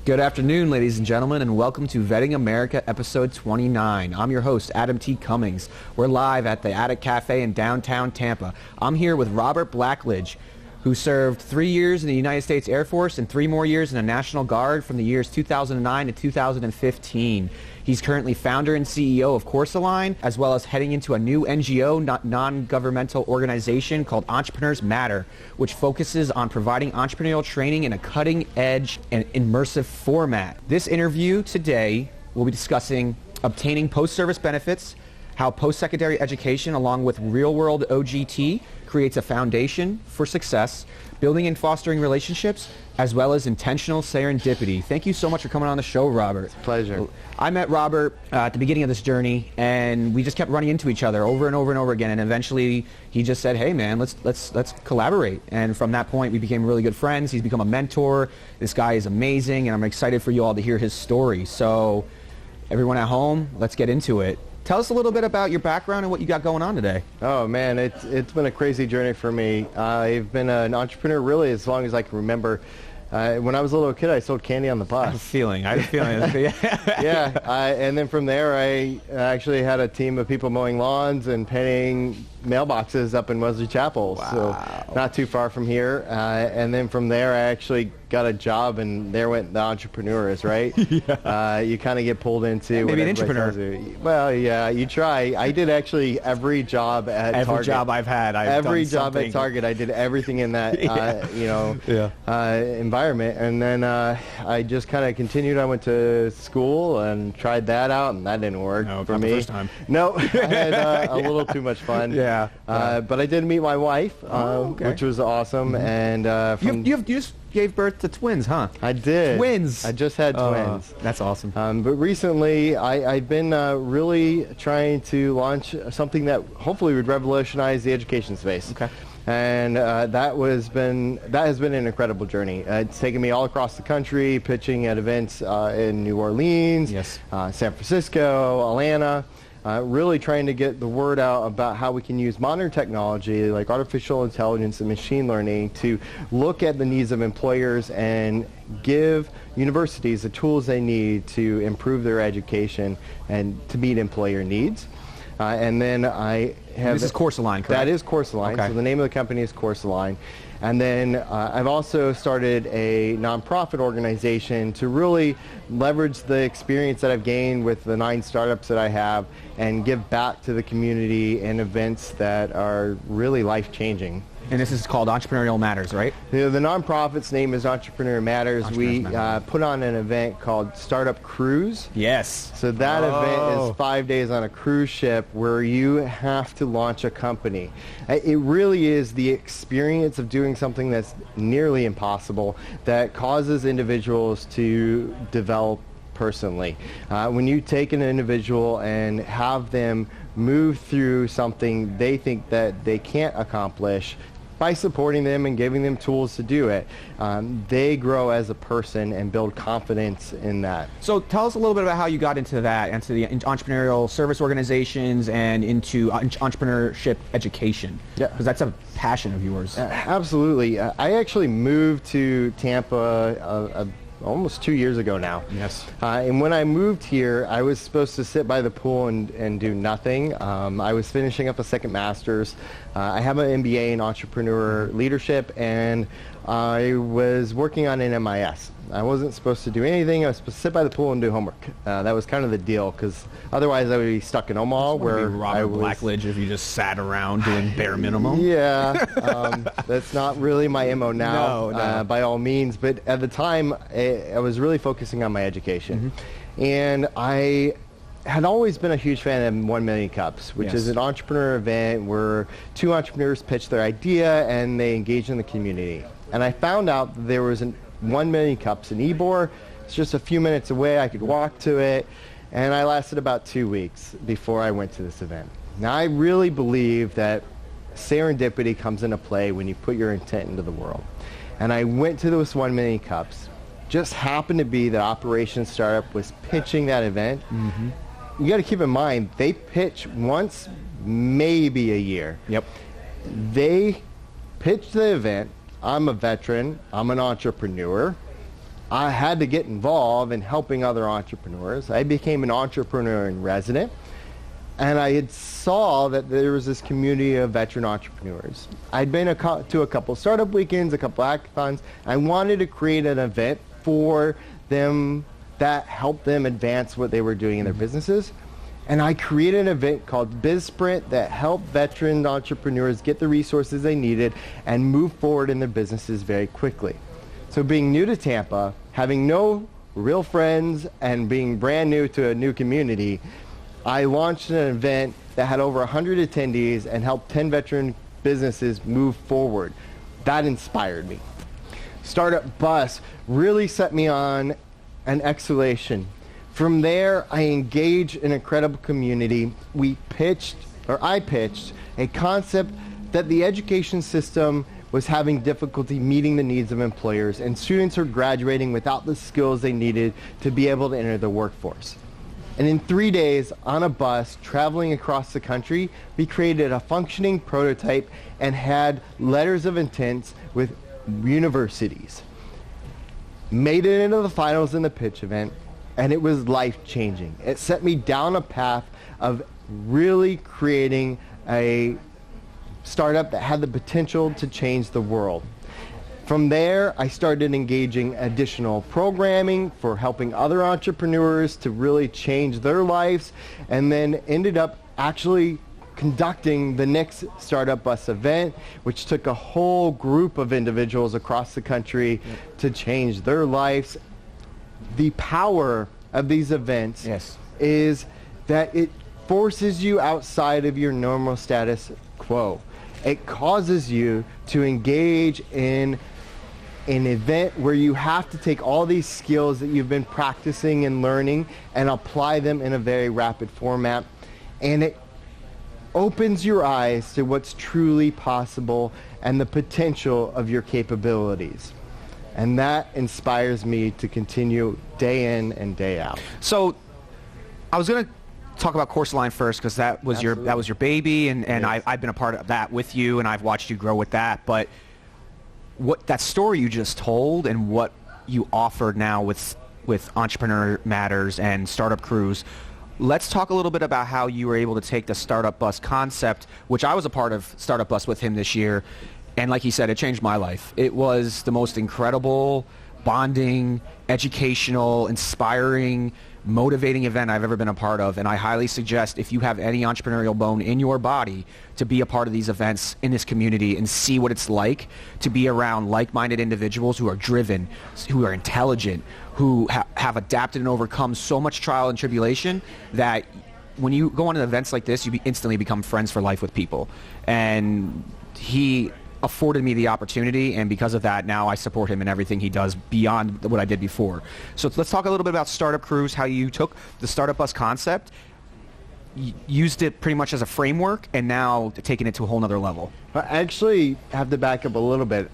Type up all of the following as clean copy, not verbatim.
Good afternoon, ladies and gentlemen, and welcome to Vetting America, episode 29. I'm your host, Adam T. Cummings. We're live at the Attic Cafe in downtown Tampa. I'm here with Robert Blacklidge, who served 3 years in the United States Air Force and 3 more years in the National Guard from the years 2009 to 2015. He's currently founder and CEO of Coursalign, as well as heading into a new NGO, non-governmental organization called Entrepreneurs Matter, which focuses on providing entrepreneurial training in a cutting-edge and immersive format. This interview today, we'll be discussing obtaining post-service benefits, how post-secondary education along with real-world OGT creates a foundation for success, building and fostering relationships, as well as intentional serendipity. Thank you so much for coming on the show, Robert. It's a pleasure. I met Robert at the beginning of this journey, and we just kept running into each other over and over and over again, and eventually he just said, hey man, let's collaborate. And from that point, we became really good friends. He's become a mentor. This guy is amazing, and I'm excited for you all to hear his story. So everyone at home, let's get into it. Tell us a little bit about your background and what you got going on today. Oh man, it's been a crazy journey for me. I've been an entrepreneur really as long as I can remember. When I was a little kid, I sold candy on the bus. I had a feeling. Yeah, and then from there, I actually had a team of people mowing lawns and painting mailboxes up in Wesley Chapel. Wow. So not too far from here. And then from there, I actually got a job, and there went the entrepreneurs, right? Yeah. You kind of get pulled into maybe an entrepreneur. Well, yeah, you try. I did actually every job at Target. Every job I've had, every job at Target, I did everything in that environment, and then I just kind of continued. I went to school and tried that out, and that didn't work for me. The first time. No, I had a little too much fun. Yeah. But I did meet my wife, which was awesome, and you just gave birth to twins, huh? I did. Twins. I just had twins. That's awesome. But recently, I've been really trying to launch something that hopefully would revolutionize the education space. Okay. And that has been an incredible journey. It's taken me all across the country, pitching at events in New Orleans, yes, San Francisco, Atlanta. Really trying to get the word out about how we can use modern technology like artificial intelligence and machine learning to look at the needs of employers and give universities the tools they need to improve their education and to meet employer needs. And then I have... This is Coursalign, correct? That is Coursalign. Okay. So the name of the company is Coursalign. And then I've also started a nonprofit organization to really leverage the experience that I've gained with the 9 startups that I have and give back to the community in events that are really life-changing. And this is called Entrepreneurial Matters, right? The nonprofit's name is Entrepreneurial Matters. We put on an event called Startup Cruise. Yes. So that event is 5 days on a cruise ship where you have to launch a company. It really is the experience of doing something that's nearly impossible that causes individuals to develop personally. When you take an individual and have them move through something they think that they can't accomplish, by supporting them and giving them tools to do it, they grow as a person and build confidence in that. So tell us a little bit about how you got into that, into the entrepreneurial service organizations and into entrepreneurship education. Yeah. Because that's a passion of yours. Absolutely. I actually moved to Tampa almost 2 years ago now. Yes. And when I moved here, I was supposed to sit by the pool and do nothing. I was finishing up a second master's. I have an MBA in entrepreneur leadership, and I was working on an MIS. I wasn't supposed to do anything. I was supposed to sit by the pool and do homework. That was kind of the deal, because otherwise I would be stuck in Omaha, where Robert Blacklidge if you just sat around doing bare minimum. Yeah, that's not really my MO now, no. by all means. But at the time, I was really focusing on my education, and I had always been a huge fan of 1 Million Cups, which is an entrepreneur event where 2 entrepreneurs pitch their idea and they engage in the community. And I found out that there was 1 Million Cups in Ybor. It's just a few minutes away. I could walk to it, and I lasted about 2 weeks before I went to this event. Now, I really believe that serendipity comes into play when you put your intent into the world. And I went to this 1 Million Cups. Just happened to be that Operations Startup was pitching that event. You got to keep in mind, they pitch once, maybe a year. Yep. They pitched the event. I'm a veteran. I'm an entrepreneur. I had to get involved in helping other entrepreneurs. I became an entrepreneur in resident, and I had saw that there was this community of veteran entrepreneurs. I'd been to a couple startup weekends, a couple hackathons. I wanted to create an event for them that helped them advance what they were doing in their businesses. And I created an event called BizSprint that helped veteran entrepreneurs get the resources they needed and move forward in their businesses very quickly. So being new to Tampa, having no real friends, and being brand new to a new community, I launched an event that had over 100 attendees and helped 10 veteran businesses move forward. That inspired me. Startup Bus really set me on an exhalation. From there, I engaged an incredible community. I pitched a concept that the education system was having difficulty meeting the needs of employers, and students are graduating without the skills they needed to be able to enter the workforce. And in 3 days, on a bus, traveling across the country, we created a functioning prototype and had letters of intent with universities. Made it into the finals in the pitch event, and it was life-changing. It set me down a path of really creating a startup that had the potential to change the world. From there, I started engaging additional programming for helping other entrepreneurs to really change their lives, and then ended up actually conducting the next Startup Bus event, which took a whole group of individuals across the country to change their lives. The power of these events is that it forces you outside of your normal status quo. It causes you to engage in an event where you have to take all these skills that you've been practicing and learning and apply them in a very rapid format. And it opens your eyes to what's truly possible and the potential of your capabilities. And that inspires me to continue day in and day out. So I was going to talk about Course Line first, because that was your baby, and yes. I've been a part of that with you, and I've watched you grow with that. But what that story you just told and what you offered now with Entrepreneur Matters and Startup Cruise, let's talk a little bit about how you were able to take the Startup Bus concept, which I was a part of Startup Bus with him this year, and like he said, it changed my life. It was the most incredible, bonding, educational, inspiring, motivating event I've ever been a part of, and I highly suggest, if you have any entrepreneurial bone in your body, to be a part of these events in this community and see what it's like to be around like-minded individuals who are driven, who are intelligent, who have adapted and overcome so much trial and tribulation that when you go on to events like this, you instantly become friends for life with people. And he afforded me the opportunity, and because of that, now I support him in everything he does beyond what I did before. So let's talk a little bit about Startup Cruise, how you took the Startup Bus concept, used it pretty much as a framework, and now taking it to a whole nother level. I actually have to back up a little bit.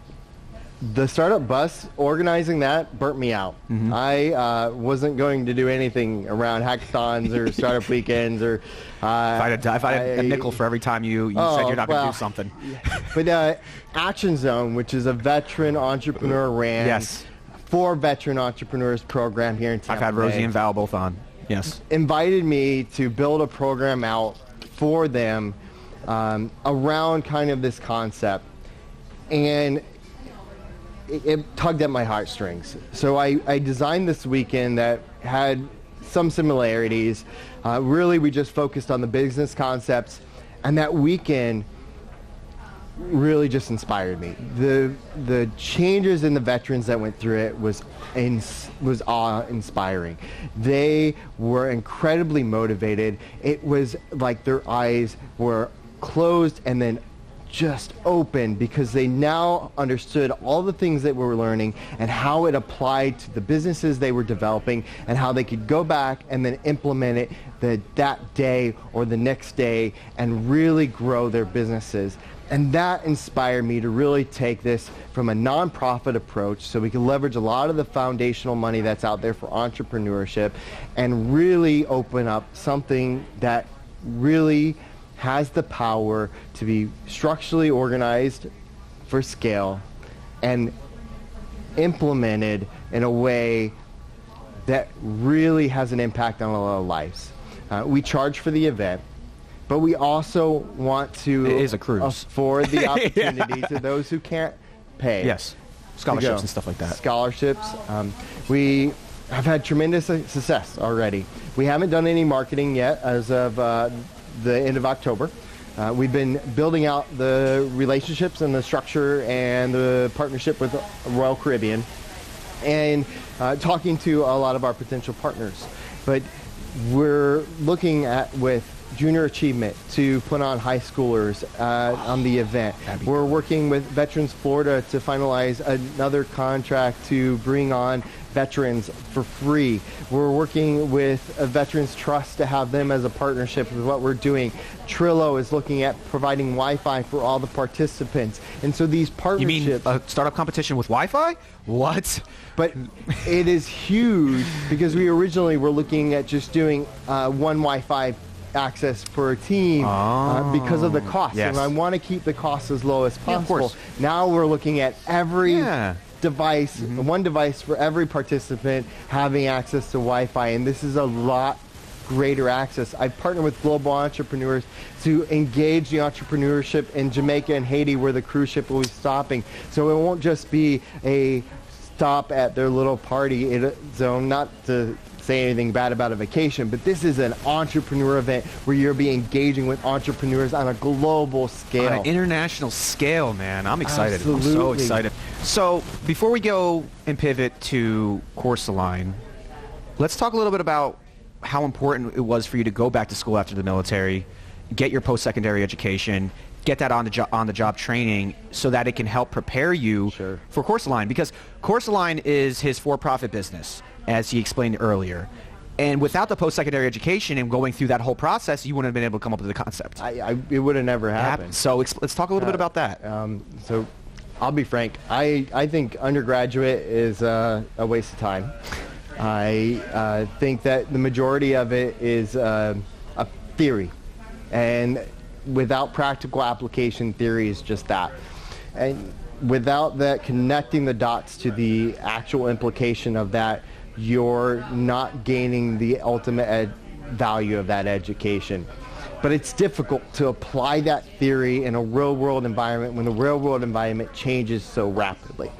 The Startup Bus, organizing that burnt me out. Mm-hmm. I wasn't going to do anything around hackathons or startup weekends, or if I had a nickel for every time you said you're not going to do something. But Action Zone, which is a veteran entrepreneur ran for veteran entrepreneurs program here in Tampa. I've had Rosie and Val both on. Yes. Invited me to build a program out for them around kind of this concept, and it tugged at my heartstrings. So I designed this weekend that had some similarities. Really, we just focused on the business concepts, and that weekend really just inspired me. The changes in the veterans that went through it was awe-inspiring. They were incredibly motivated. It was like their eyes were closed and then just open, because they now understood all the things that we were learning and how it applied to the businesses they were developing, and how they could go back and then implement it that day or the next day and really grow their businesses. And that inspired me to really take this from a nonprofit approach, so we can leverage a lot of the foundational money that's out there for entrepreneurship and really open up something that really has the power to be structurally organized for scale and implemented in a way that really has an impact on a lot of lives. We charge for the event, but we also want to it is a cruise. Afford the opportunity to those who can't pay. Yes, scholarships and stuff like that. Scholarships. We have had tremendous success already. We haven't done any marketing yet as of the end of October. We've been building out the relationships and the structure and the partnership with Royal Caribbean and talking to a lot of our potential partners. But we're looking at with junior achievement to put on high schoolers on the event. We're working with Veterans Florida to finalize another contract to bring on veterans for free. We're working with a Veterans Trust to have them as a partnership with what we're doing. Trillo is looking at providing Wi-Fi for all the participants. And so these partnerships... You mean a startup competition with Wi-Fi? What? But it is huge because we originally were looking at just doing one Wi-Fi access per team because of the cost. Yes. And I want to keep the cost as low as possible. Yeah, of course. Now we're looking at every device, one device for every participant having access to Wi-Fi, and this is a lot greater access. I've partnered with global entrepreneurs to engage the entrepreneurship in Jamaica and Haiti where the cruise ship will be stopping. So it won't just be a stop at their little party zone, not to say anything bad about a vacation, but this is an entrepreneur event where you'll be engaging with entrepreneurs on a global scale. On an international scale, man. I'm excited. Absolutely. I'm so excited. So before we go and pivot to Course Align, let's talk a little bit about how important it was for you to go back to school after the military, get your post-secondary education, get that on-the-job training so that it can help prepare you for Course Align. Because Course Align is his for-profit business, as he explained earlier. And without the post-secondary education and going through that whole process, you wouldn't have been able to come up with the concept. It would have never happened. So let's talk a little bit about that. So I'll be frank. I think undergraduate is a waste of time. I think that the majority of it is a theory. And without practical application, theory is just that. And without that connecting the dots to the actual implication of that, you're not gaining the ultimate value of that education. But it's difficult to apply that theory in a real-world environment when the real-world environment changes so rapidly.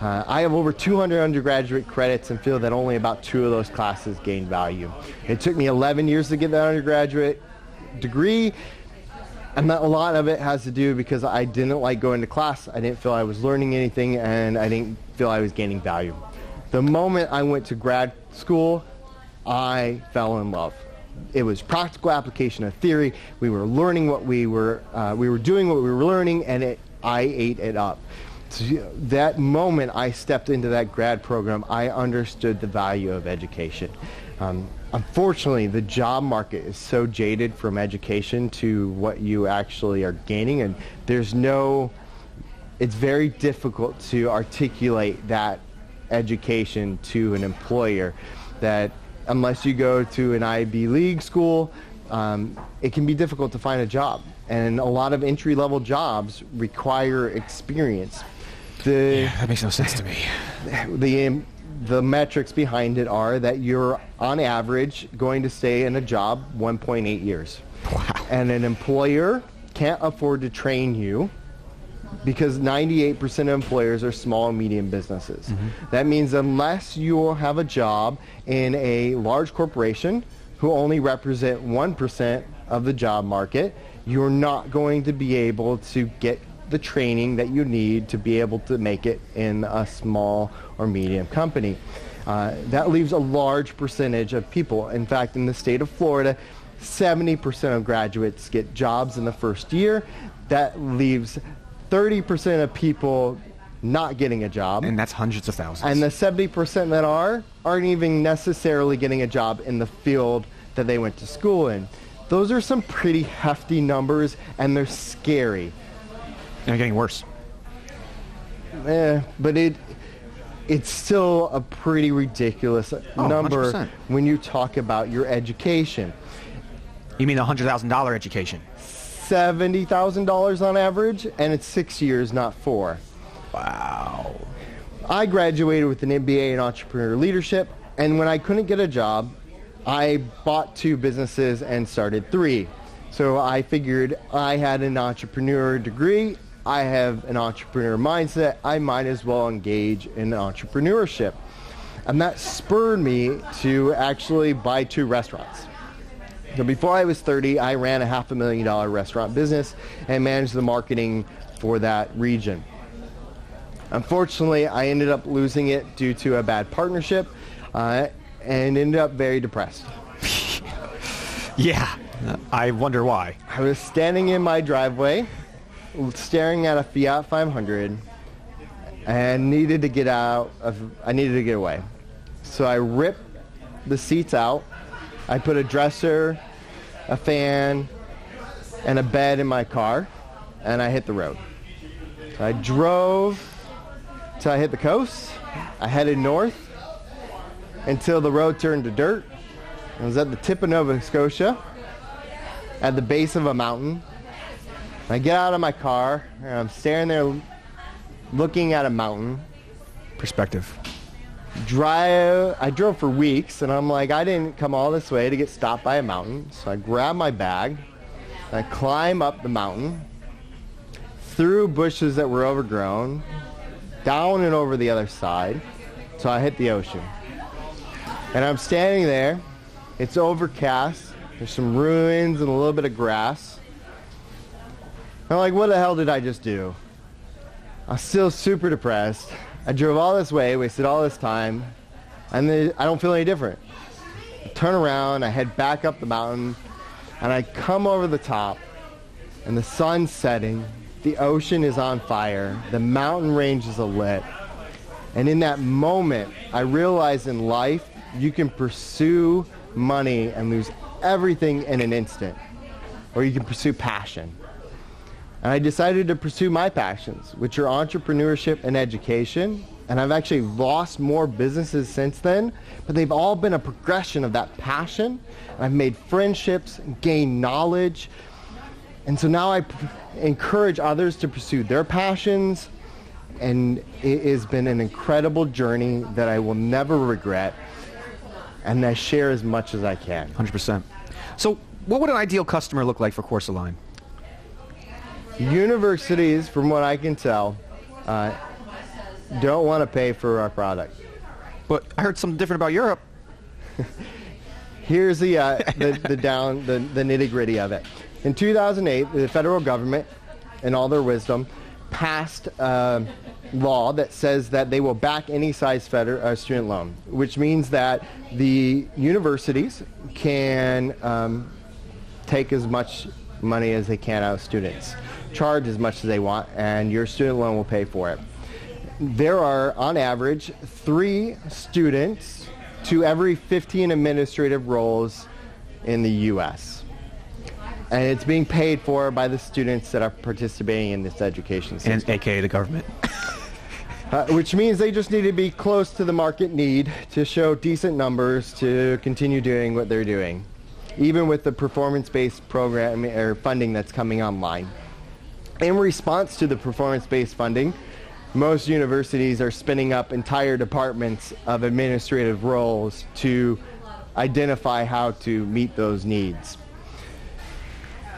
I have over 200 undergraduate credits and feel that only about 2 of those classes gain value. It took me 11 years to get that undergraduate degree, and a lot of it has to do because I didn't like going to class. I didn't feel I was learning anything, and I didn't feel I was gaining value. The moment I went to grad school, I fell in love. It was practical application of theory. We were learning what we were doing what we were learning, and I ate it up. So that moment I stepped into that grad program, I understood the value of education. Unfortunately, the job market is so jaded from education to what you actually are gaining, and it's very difficult to articulate that education to an employer, that unless you go to an Ivy League school, it can be difficult to find a job. And a lot of entry-level jobs require experience. That makes no sense to me. The metrics behind it are that you're, on average, going to stay in a job 1.8 years. Wow. And an employer can't afford to train you because 98% of employers are small and medium businesses. Mm-hmm. That means unless you have a job in a large corporation who only represent 1% of the job market, you're not going to be able to get the training that you need to be able to make it in a small or medium company. That leaves a large percentage of people. In fact, in the state of Florida, 70% of graduates get jobs in the first year. That leaves 30% of people not getting a job. And that's hundreds of thousands. And the 70% that aren't even necessarily getting a job in the field that they went to school in. Those are some pretty hefty numbers, and they're scary. They're getting worse. But it's still a pretty ridiculous number 100%. When you talk about your education. You mean the $100,000 education? $70,000 on average, and it's 6 years, not 4. Wow. I graduated with an MBA in entrepreneurial leadership, and when I couldn't get a job, I bought 2 businesses and started 3. So I figured I had an entrepreneur degree, I have an entrepreneur mindset, I might as well engage in entrepreneurship. And that spurred me to actually buy 2 restaurants. So before I was 30, I ran a $500,000 restaurant business and managed the marketing for that region. Unfortunately, I ended up losing it due to a bad partnership and ended up very depressed. Yeah, I wonder why. I was standing in my driveway, staring at a Fiat 500, and needed to get away. So I ripped the seats out. I put a dresser, a fan, and a bed in my car, and I hit the road. So I drove till I hit the coast. I headed north until the road turned to dirt. I was at the tip of Nova Scotia, at the base of a mountain. I get out of my car, and I'm staring there looking at a mountain. Perspective. I drove for weeks, and I'm like, I didn't come all this way to get stopped by a mountain. So I grab my bag, I climb up the mountain, through bushes that were overgrown, down and over the other side, so I hit the ocean. And I'm standing there, it's overcast, there's some ruins and a little bit of grass. I'm like, what the hell did I just do? I'm still super depressed. I drove all this way, wasted all this time, and then I don't feel any different. I turn around, I head back up the mountain, and I come over the top, and the sun's setting, the ocean is on fire, the mountain ranges are lit, and in that moment, I realized in life, you can pursue money and lose everything in an instant, or you can pursue passion. And I decided to pursue my passions, which are entrepreneurship and education. And I've actually lost more businesses since then, but they've all been a progression of that passion. I've made friendships, gained knowledge. And so now I encourage others to pursue their passions. And it has been an incredible journey that I will never regret. And I share as much as I can. 100%. So what would an ideal customer look like for Course Align? Universities, from what I can tell, don't want to pay for our product. But I heard something different about Europe. Here's the nitty-gritty of it. In 2008, the federal government, in all their wisdom, passed a law that says that they will back any size student loan, which means that the universities can take as much money as they can out of students, charge as much as they want, and your student loan will pay for it. There are, on average, 3 students to every 15 administrative roles in the U.S. And it's being paid for by the students that are participating in this education system. And AKA the government. Which means they just need to be close to the market need to show decent numbers to continue doing what they're doing, even with the performance-based program or funding that's coming online. In response to the performance-based funding, most universities are spinning up entire departments of administrative roles to identify how to meet those needs.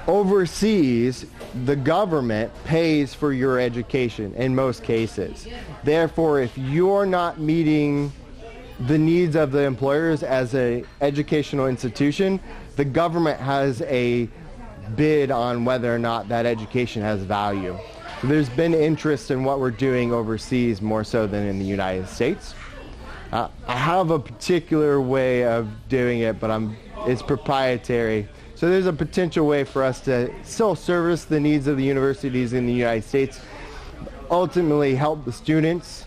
Overseas, the government pays for your education in most cases. Therefore, if you're not meeting the needs of the employers as an educational institution, the government has a bid on whether or not that education has value. So there's been interest in what we're doing overseas more so than in the United States. I have a particular way of doing it, but it's proprietary. So there's a potential way for us to still service the needs of the universities in the United States, ultimately help the students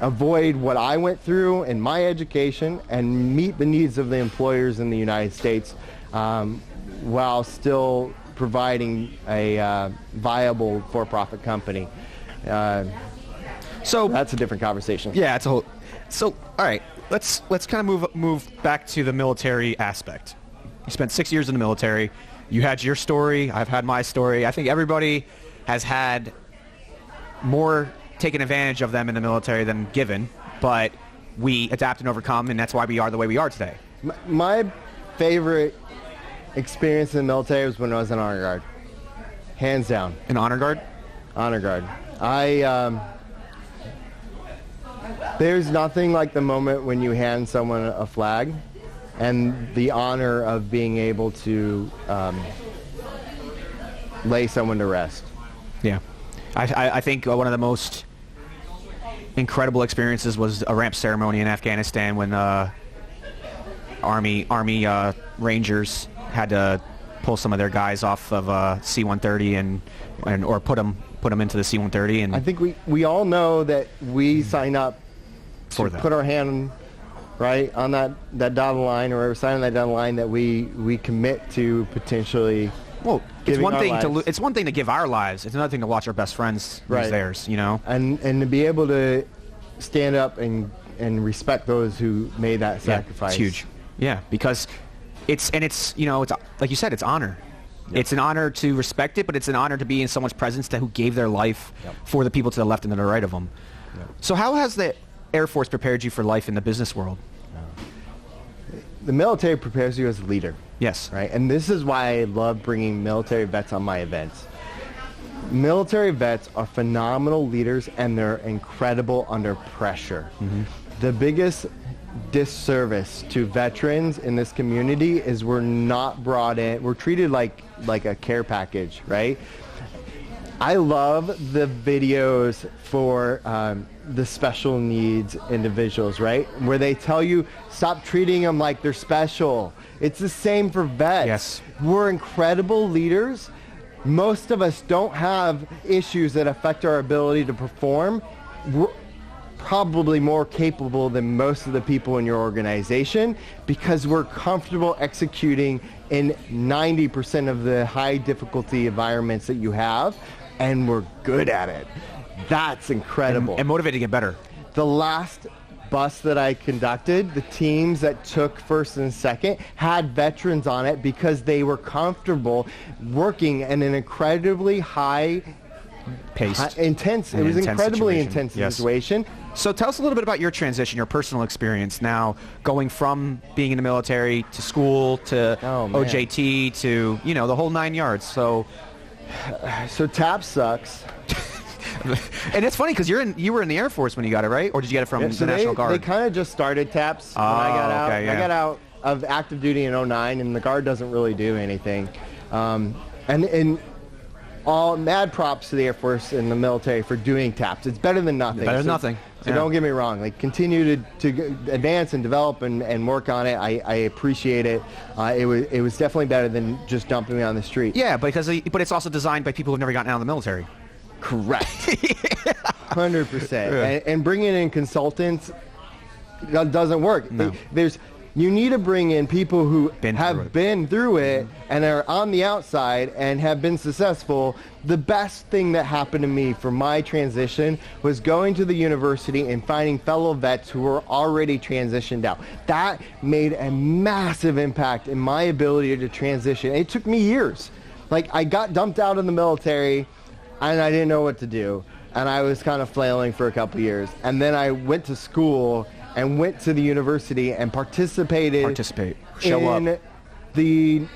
avoid what I went through in my education and meet the needs of the employers in the United States while still providing a viable for-profit company. So that's a different conversation. Yeah, it's a whole. So all right, let's kind of move back to the military aspect. You spent 6 years in the military. You had your story. I've had my story. I think everybody has had more taken advantage of them in the military than given, but we adapt and overcome, and that's why we are the way we are today. My favorite experience in the military was when I was in Honor Guard. Hands down. An Honor Guard? Honor Guard. There's nothing like the moment when you hand someone a flag and the honor of being able to lay someone to rest. Yeah. I think one of the most incredible experiences was a ramp ceremony in Afghanistan when Army Rangers had to pull some of their guys off of C-130 or put them into the C-130. And I think we all know that we sign up to put our hand right on that dotted line, or we're signing that dotted line that we commit to potentially. Well, it's one thing to give our lives. It's another thing to watch our best friends lose theirs. You know, and to be able to stand up and respect those who made that sacrifice. It's huge. Yeah, because it's like you said, it's honor. Yep. It's an honor to respect it, but it's an honor to be in someone's presence who gave their life for the people to the left and to the right of them. Yep. So how has the Air Force prepared you for life in the business world? The military prepares you as a leader. Yes. Right? And this is why I love bringing military vets on my events. Military vets are phenomenal leaders, and they're incredible under pressure. Mm-hmm. The biggest disservice to veterans in this community is we're not brought in. We're treated like a care package, right? I love the videos for the special needs individuals, right? Where they tell you, stop treating them like they're special. It's the same for vets. Yes. We're incredible leaders. Most of us don't have issues that affect our ability to perform. We're probably more capable than most of the people in your organization because we're comfortable executing in 90% of the high difficulty environments that you have, and we're good at it. That's incredible. And motivated to get better. The last bus that I conducted, the teams that took first and second had veterans on it because they were comfortable working in an incredibly high-paced, intense. It was an incredibly intense situation. So tell us a little bit about your transition, your personal experience now, going from being in the military to school to OJT to, the whole 9 yards. So TAP sucks. And it's funny because you were in the Air Force when you got it, right? Or did you get it from the National Guard? They kind of just started TAPS when I got out. I got out of active duty in 2009, and the Guard doesn't really do anything. And all mad props to the Air Force and the military for doing TAPS. It's better than nothing. Better than nothing. So don't get me wrong. Like, continue to advance and develop and work on it. I appreciate it. It was definitely better than just dumping me on the street. Yeah, but it's also designed by people who've never gotten out of the military. Correct. 100%. And bringing in consultants doesn't work. No. You need to bring in people who have been through it and are on the outside and have been successful. The best thing that happened to me for my transition was going to the university and finding fellow vets who were already transitioned out. That made a massive impact in my ability to transition. It took me years. Like, I got dumped out of the military and I didn't know what to do. And I was kind of flailing for a couple years. And then I went to school and went to the university and participated. Show up. They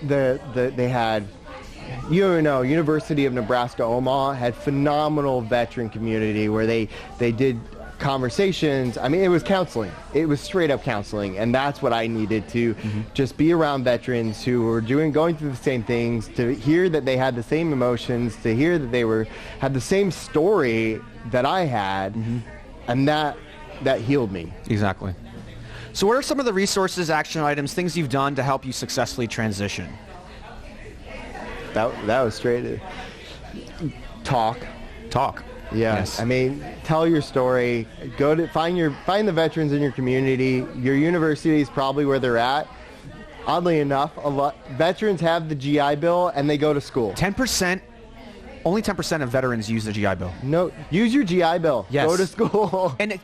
had, University of Nebraska Omaha had phenomenal veteran community where they did conversations. I mean, it was counseling. It was straight up counseling, and that's what I needed to just be around veterans who were going through the same things, to hear that they had the same emotions, to hear that they had the same story that I had, and that healed me. Exactly. So what are some of the resources, action items, things you've done to help you successfully transition? That was straight. Talk. Yeah. Yes. I mean, tell your story. Go to find the veterans in your community. Your university is probably where they're at. Oddly enough, veterans have the GI Bill and they go to school. 10%. Only 10% of veterans use the GI Bill. No, use your GI Bill. Yes. Go to school. And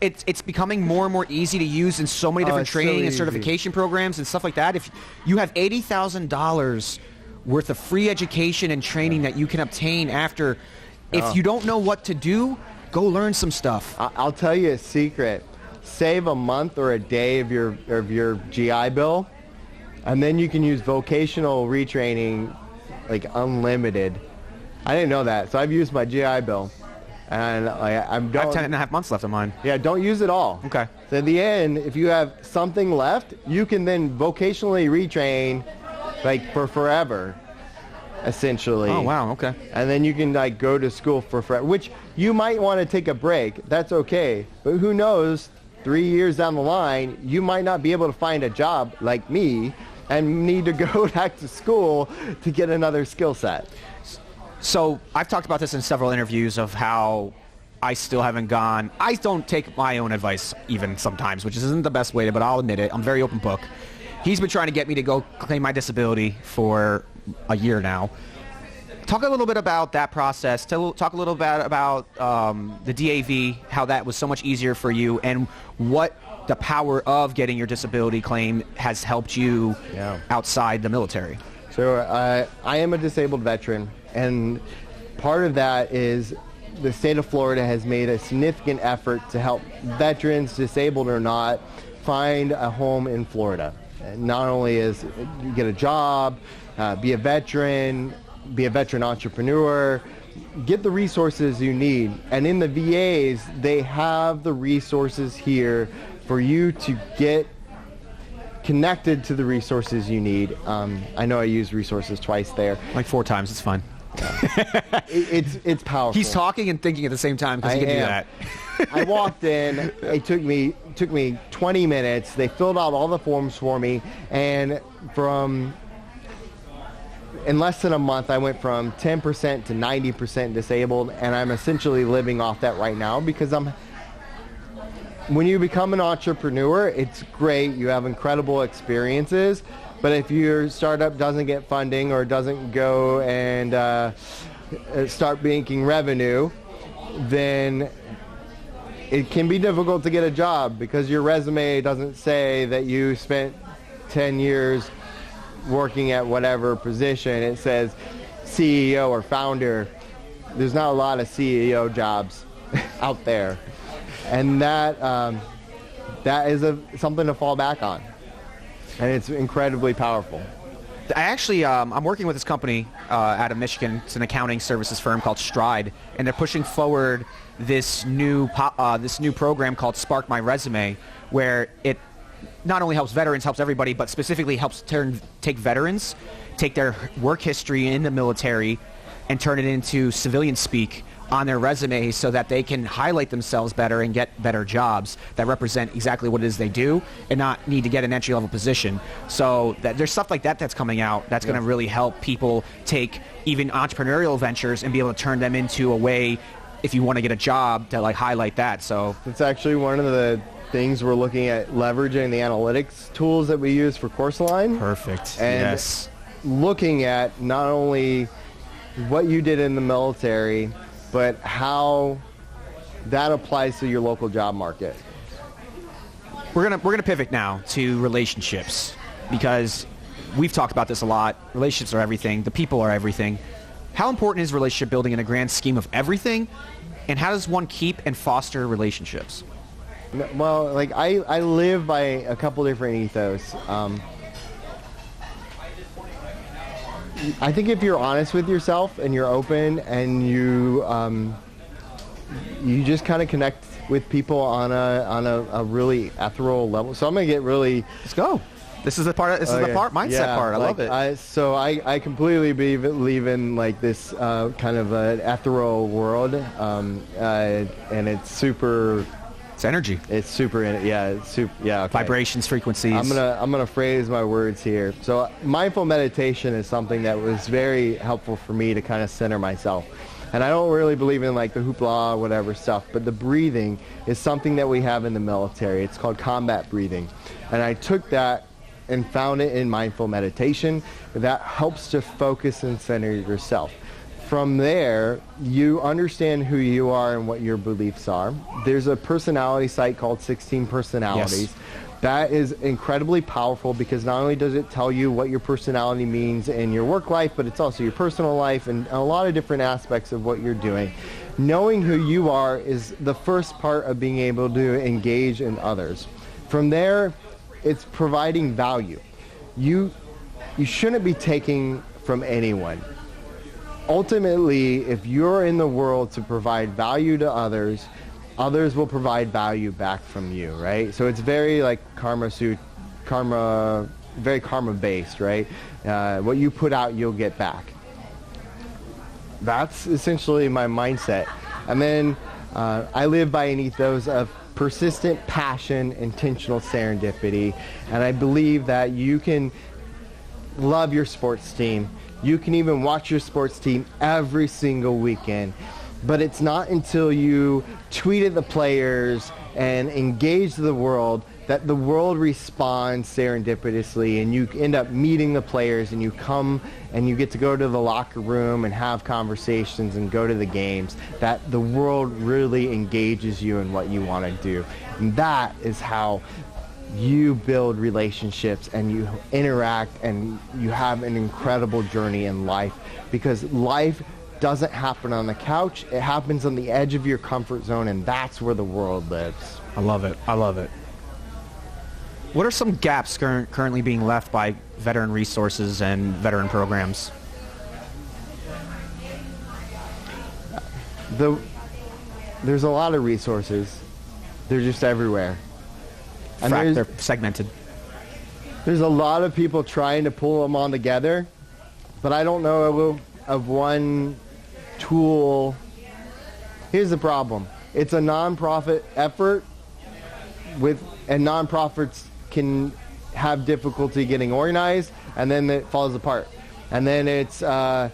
it's becoming more and more easy to use in so many different training and certification programs and stuff like that. If you have $80,000 worth of free education and training that you can obtain after, if you don't know what to do, go learn some stuff. I'll tell you a secret. Save a month or a day of your GI Bill, and then you can use vocational retraining like unlimited. I didn't know that, so I've used my GI Bill, and I have 10.5 months left of mine. Yeah, don't use it all. Okay. So in the end, if you have something left, you can then vocationally retrain like for forever, essentially. Oh, wow, okay. And then you can like go to school for forever, which you might want to take a break. That's okay. But who knows, 3 years down the line, you might not be able to find a job like me and need to go back to school to get another skill set. So I've talked about this in several interviews of how I still haven't gone. I don't take my own advice even sometimes, which isn't the best way to, but I'll admit it. I'm a very open book. He's been trying to get me to go claim my disability for a year now. Talk a little bit about that process. Talk a little bit about the DAV, how that was so much easier for you, and what the power of getting your disability claim has helped you outside the military. So I am a disabled veteran, and part of that is the state of Florida has made a significant effort to help veterans, disabled or not, find a home in Florida. And not only is you get a job, be a veteran entrepreneur, get the resources you need. And in the VAs, they have the resources here for you to get connected to the resources you need. I know I used resources twice there. Like 4 times, it's fine. It's powerful. He's talking and thinking at the same time because he can do that. I walked in. It took me 20 minutes. They filled out all the forms for me, and in less than a month, I went from 10% to 90% disabled, and I'm essentially living off that right now because when you become an entrepreneur, it's great. You have incredible experiences. But if your startup doesn't get funding or doesn't go and start making revenue, then it can be difficult to get a job because your resume doesn't say that you spent 10 years working at whatever position. It says CEO or founder. There's not a lot of CEO jobs out there. And that is something to fall back on. And it's incredibly powerful. I actually, I'm working with this company out of Michigan. It's an accounting services firm called Stride, and they're pushing forward this new program called Spark My Resume, where it not only helps veterans, helps everybody, but specifically helps take veterans, take their work history in the military, and turn it into civilian speak on their resume so that they can highlight themselves better and get better jobs that represent exactly what it is they do and not need to get an entry-level position. So there's stuff like that that's coming out that's going to really help people take even entrepreneurial ventures and be able to turn them into a way, if you want to get a job, to like highlight that. So it's actually one of the things we're looking at, leveraging the analytics tools that we use for CourseLine. Perfect. And yes. Looking at not only what you did in the military, but how that applies to your local job market. We're gonna pivot now to relationships because we've talked about this a lot. Relationships are everything. The people are everything. How important is relationship building in a grand scheme of everything, and how does one keep and foster relationships? Well, like I live by a couple different ethos. I think if you're honest with yourself and you're open and you just kind of connect with people on a really ethereal level. So I'm gonna get really. Let's go. This is the part. This is the mindset part. I love it. I completely believe in like this kind of an ethereal world, and it's super. It's energy. It's super. It's super. Yeah. Okay. Vibrations, frequencies. I'm gonna phrase my words here. So mindful meditation is something that was very helpful for me to kind of center myself. And I don't really believe in like the hoopla, whatever stuff, but the breathing is something that we have in the military. It's called combat breathing. And I took that and found it in mindful meditation. That helps to focus and center yourself. From there, you understand who you are and what your beliefs are. There's a personality site called 16 Personalities. Yes. That is incredibly powerful because not only does it tell you what your personality means in your work life, but it's also your personal life and a lot of different aspects of what you're doing. knowing who you are is the first part of being able to engage in others. From there, it's providing value. You shouldn't be taking from anyone. Ultimately, if you're in the world to provide value to others, others will provide value back from you, right? So it's very like very karma based, right? What you put out, you'll get back. That's essentially my mindset. And then I live by an ethos of persistent passion, intentional serendipity. And I believe that you can love your sports team. You can even watch your sports team every single weekend. But it's not until you tweet at the players and engage the world that the world responds serendipitously, and you end up meeting the players, and you come and you get to go to the locker room and have conversations and go to the games, that the world really engages you in what you want to do. And that is how you build relationships and you interact and you have an incredible journey in life, because life doesn't happen on the couch. It happens on the edge of your comfort zone, and that's where the world lives. I love it. I love it. What are some gaps currently being left by veteran resources and veteran programs? There's a lot of resources. They're just everywhere. And they're segmented. There's a lot of people trying to pull them all together, but I don't know of one tool. Here's the problem. It's a nonprofit effort, and nonprofits can have difficulty getting organized, and then it falls apart. And then it's a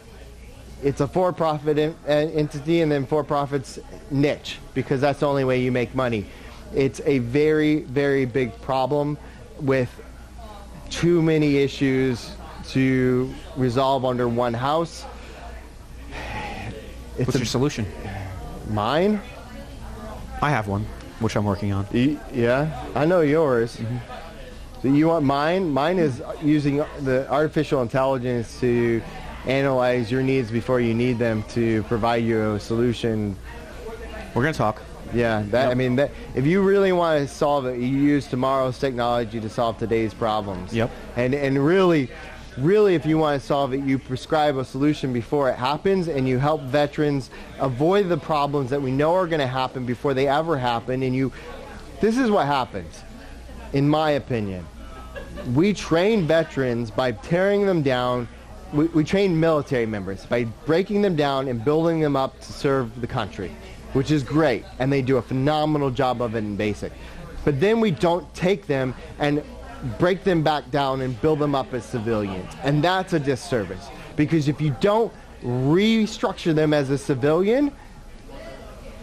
for-profit entity, and then for-profit's niche, because that's the only way you make money. It's a very, very big problem with too many issues to resolve under one house. What's your solution? Mine? I have one, which I'm working on. Yeah, I know yours. Mm-hmm. So you want mine? Mine is using the artificial intelligence to analyze your needs before you need them to provide you a solution. We're going to talk. Yeah, I mean, if you really want to solve it, you use tomorrow's technology to solve today's problems. Yep. And really, if you want to solve it, you prescribe a solution before it happens, and you help veterans avoid the problems that we know are going to happen before they ever happen. And this is what happens, in my opinion. We train veterans by tearing them down. We train military members by breaking them down and building them up to serve the country, which is great, and they do a phenomenal job of it in basic. But then we don't take them and break them back down and build them up as civilians. And that's a disservice, because if you don't restructure them as a civilian,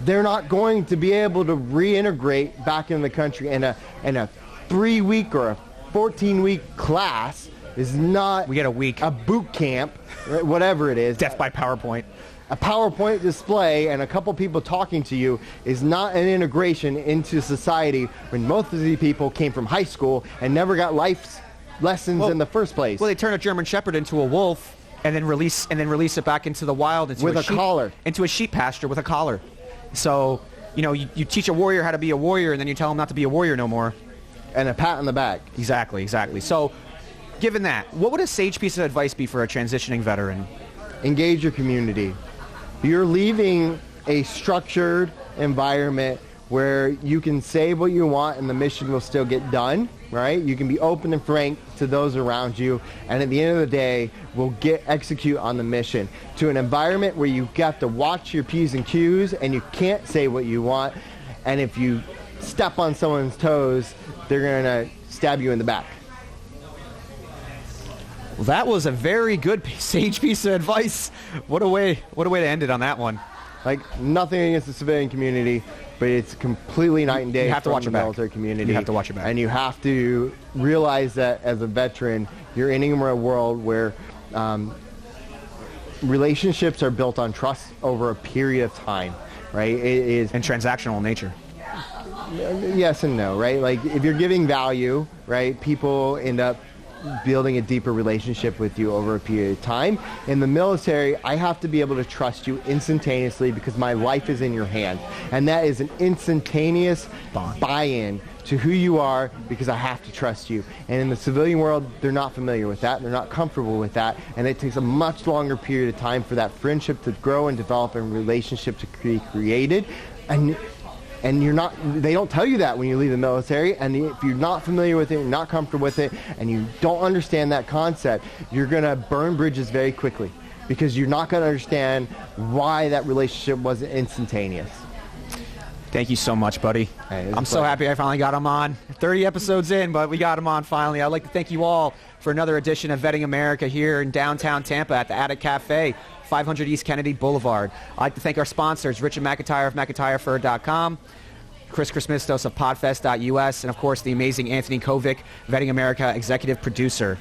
they're not going to be able to reintegrate back in the country. And a 3-week or a 14-week class is not we get a week, a boot camp, whatever it is. Death by PowerPoint. A PowerPoint display and a couple people talking to you is not an integration into society when most of these people came from high school and never got life lessons in the first place. Well, they turn a German Shepherd into a wolf and then release it back into the wild with a collar. Into a sheep pasture with a collar. So, you teach a warrior how to be a warrior, and then you tell him not to be a warrior no more. And a pat on the back. Exactly. So, given that, what would a sage piece of advice be for a transitioning veteran? Engage your community. You're leaving a structured environment where you can say what you want and the mission will still get done, right? You can be open and frank to those around you, and at the end of the day, we'll execute on the mission. To an environment where you've got to watch your P's and Q's and you can't say what you want, and if you step on someone's toes, they're going to stab you in the back. Well, that was a very good sage piece of advice. What a way to end it on that one. Like, nothing against the civilian community, but it's completely night and day. You have to watch the military community. You have to watch it back. And you have to realize that as a veteran, you're in a world where relationships are built on trust over a period of time, right? It is and transactional in nature. Yes and no, right? Like, if you're giving value, right, people end up building a deeper relationship with you over a period of time. In the military, I have to be able to trust you instantaneously because my life is in your hand. And that is an instantaneous buy-in to who you are because I have to trust you. And in the civilian world, they're not familiar with that. They're not comfortable with that. And it takes a much longer period of time for that friendship to grow and develop and relationship to be created. And you're not, they don't tell you that when you leave the military. And if you're not familiar with it, you're not comfortable with it, and you don't understand that concept, you're going to burn bridges very quickly because you're not going to understand why that relationship wasn't instantaneous. Thank you so much, buddy. Hey, I'm so happy I finally got him on. 30 episodes in, but we got him on finally. I'd like to thank you all for another edition of Vetting America here in downtown Tampa at the Attic Cafe, 500 East Kennedy Boulevard. I'd like to thank our sponsors, Richard McIntyre of McIntyreFur.com, Chris Chrismistos of Podfest.us, and of course the amazing Anthony Kovic, Vetting America executive producer.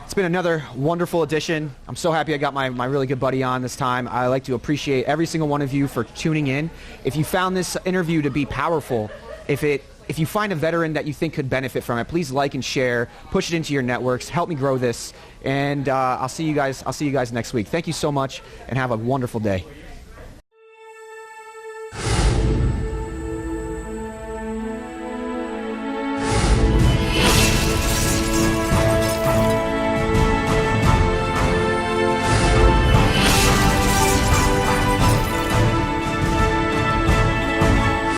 It's been another wonderful edition. I'm so happy I got my really good buddy on this time. I like to appreciate every single one of you for tuning in. If you found this interview to be powerful, if you find a veteran that you think could benefit from it, please like and share, push it into your networks, help me grow this, and I'll see you guys next week. Thank you so much, and have a wonderful day.